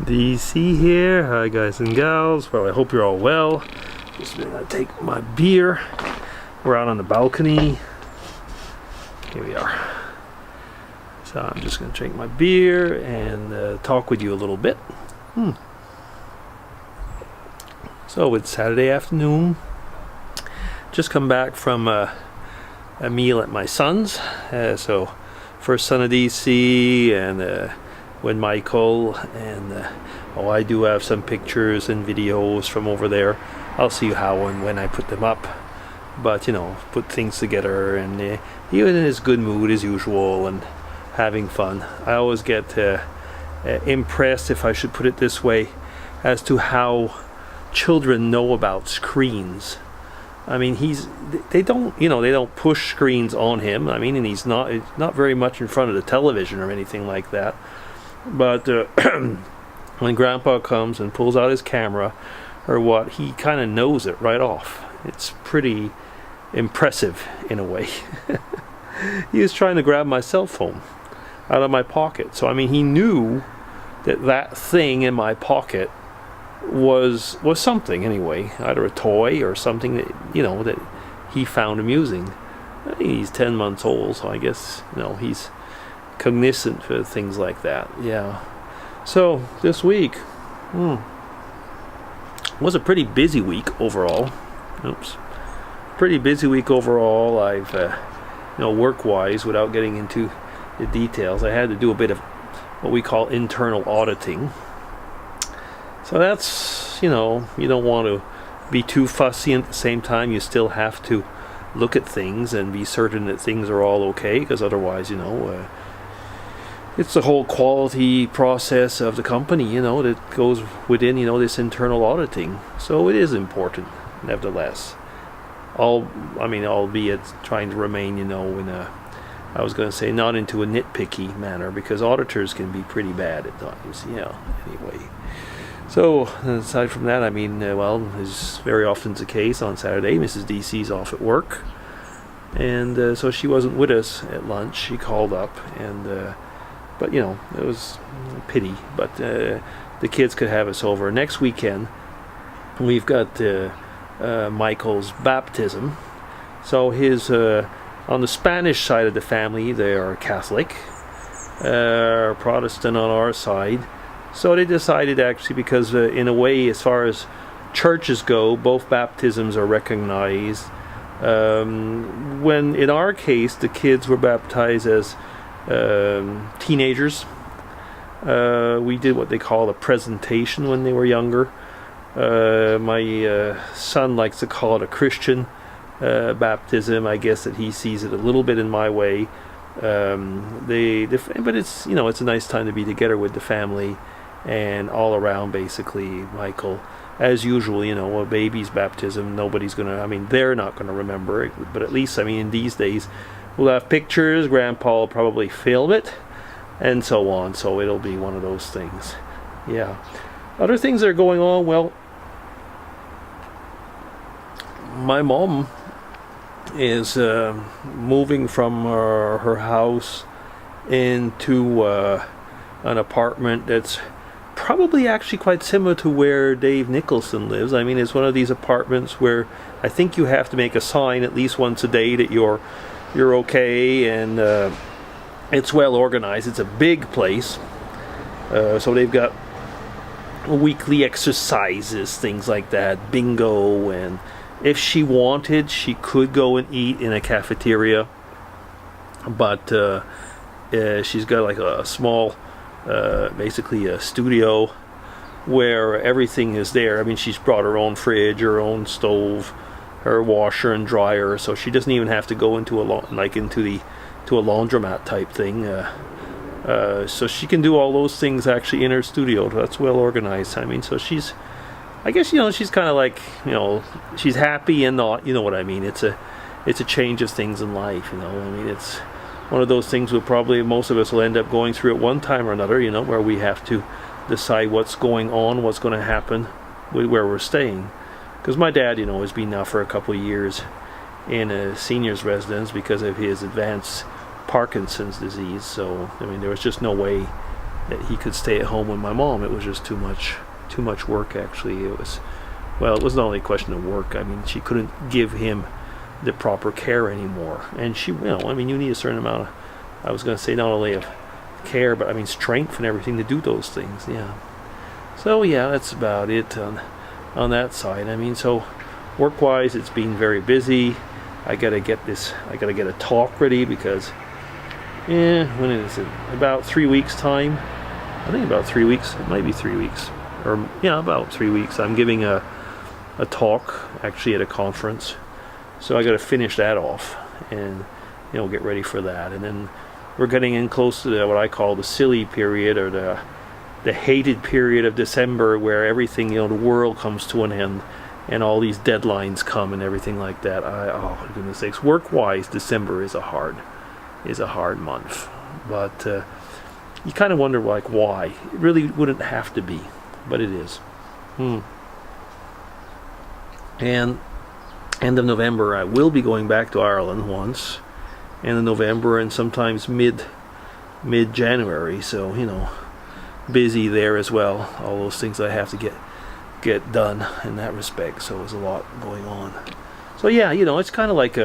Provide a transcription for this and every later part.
DC here. Hi guys and gals. Well, I hope you're all well. Just gonna take my beer. We're out on the balcony. Here we are. So I'm just gonna drink my beer and talk with you a little bit. So it's Saturday afternoon. Just come back from a meal at my son's. So first son of DC and when Michael and I do have some pictures and videos from over there. I'll see how and when I put them up, but put things together, and he was in his good mood as usual and having fun. I always get impressed, if I should put it this way, as to how children know about screens. I mean, they don't push screens on him. I mean, and he's not very much in front of the television or anything like that. But when Grandpa comes and pulls out his camera or what, he kind of knows it right off. It's pretty impressive in a way. He was trying to grab my cell phone out of my pocket. So I mean, he knew that thing in my pocket was something anyway, either a toy or something that he found amusing. He's 10 months old, so I guess he's cognizant for things like that. Yeah. So this week was a pretty busy week overall. Pretty busy week overall. I've work-wise, without getting into the details, I had to do a bit of what we call internal auditing. So that's, you don't want to be too fussy, and at the same time you still have to look at things and be certain that things are all okay, because otherwise, it's the whole quality process of the company, that goes within, this internal auditing. So it is important, nevertheless. Albeit trying to remain, I was going to say, not into a nitpicky manner, because auditors can be pretty bad at times. Yeah, anyway. So, aside from that, as very often is the case on Saturday, Mrs. DC's off at work. And so she wasn't with us at lunch. She called up, and but it was a pity. But the kids could have us over. Next weekend, we've got Michael's baptism. So his on the Spanish side of the family, they are Catholic, Protestant on our side. So they decided, actually, because in a way, as far as churches go, both baptisms are recognized. When in our case the kids were baptized as teenagers, we did what they call a presentation when they were younger. My son likes to call it a Christian baptism. I guess that he sees it a little bit in my way. But it's it's a nice time to be together with the family and all around. Basically, Michael, as usual, a baby's baptism, nobody's they're not gonna remember it, but at least in these days we'll have pictures. Grandpa will probably film it and so on, so it'll be one of those things. Yeah. Other things that are going on, well, my mom is moving from her house into an apartment that's probably actually quite similar to where Dave Nicholson lives. It's one of these apartments where I think you have to make a sign at least once a day that you're okay, and it's well organized. It's a big place, so they've got weekly exercises, things like that, bingo, and if she wanted, she could go and eat in a cafeteria, but she's got like a small basically a studio where everything is there. She's brought her own fridge, her own stove, her washer and dryer, so she doesn't even have to go into a laundromat type thing. So she can do all those things actually in her studio. That's well organized. So she's kind of like, she's happy and not, what I mean. It's a change of things in life. It's one of those things most of us will end up going through at one time or another, where we have to decide what's going on, what's going to happen with where we're staying. Because my dad, has been now for a couple of years in a senior's residence because of his advanced Parkinson's disease. So, there was just no way that he could stay at home with my mom. It was just too much work. Actually, it was, well, it was not only a question of work. I mean, she couldn't give him the proper care anymore, and she, I mean, you need a certain amount of, I was going to say, not only of care, but I mean strength and everything to do those things. Yeah. So yeah, that's about it on that side. I mean, so work-wise, it's been very busy. I gotta get a talk ready because, when is it? About 3 weeks time. I think about 3 weeks. It might be 3 weeks, or yeah, about 3 weeks. I'm giving a talk actually at a conference, so I got to finish that off and get ready for that. And then we're getting in close to what I call the silly period, or the hated period of December, where everything, the world comes to an end and all these deadlines come and everything like that. Oh goodness sakes, work-wise, December is a hard month. But you kind of wonder why. It really wouldn't have to be, but it is. And end of November, I will be going back to Ireland once. End of November, and sometimes mid-January. So busy there as well. All those things I have to get done in that respect. So there's a lot going on. So yeah, it's kind of like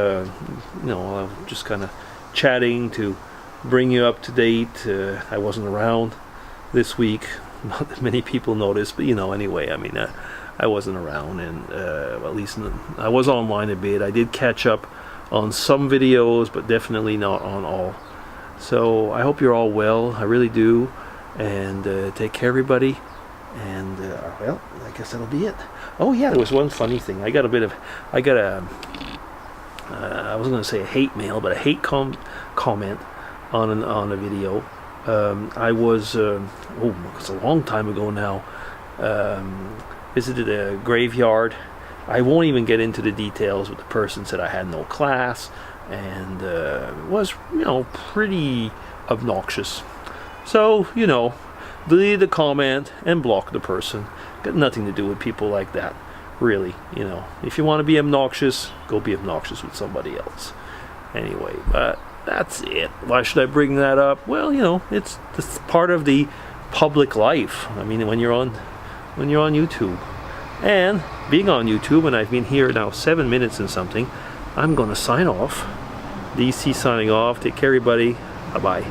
just kind of chatting to bring you up to date. I wasn't around this week. Not that many people noticed, but anyway, I mean, I wasn't around, and at least I was online a bit. I did catch up on some videos, but definitely not on all. So I hope you're all well. I really do. And take care, everybody. And well, I guess that'll be it. Oh yeah, there was one funny thing. I was going to say a hate mail, but a hate comment on a video. I was it's a long time ago now. Visited a graveyard. I won't even get into the details, but the person said I had no class, and was pretty obnoxious. So delete the comment and block the person. Got nothing to do with people like that, really. If you want to be obnoxious, go be obnoxious with somebody else. Anyway, but that's it. Why should I bring that up? Well, it's part of the public life. I mean, when you're on YouTube, and being on YouTube, and I've been here now 7 minutes and something, I'm gonna sign off. DC signing off. Take care, everybody. Bye bye.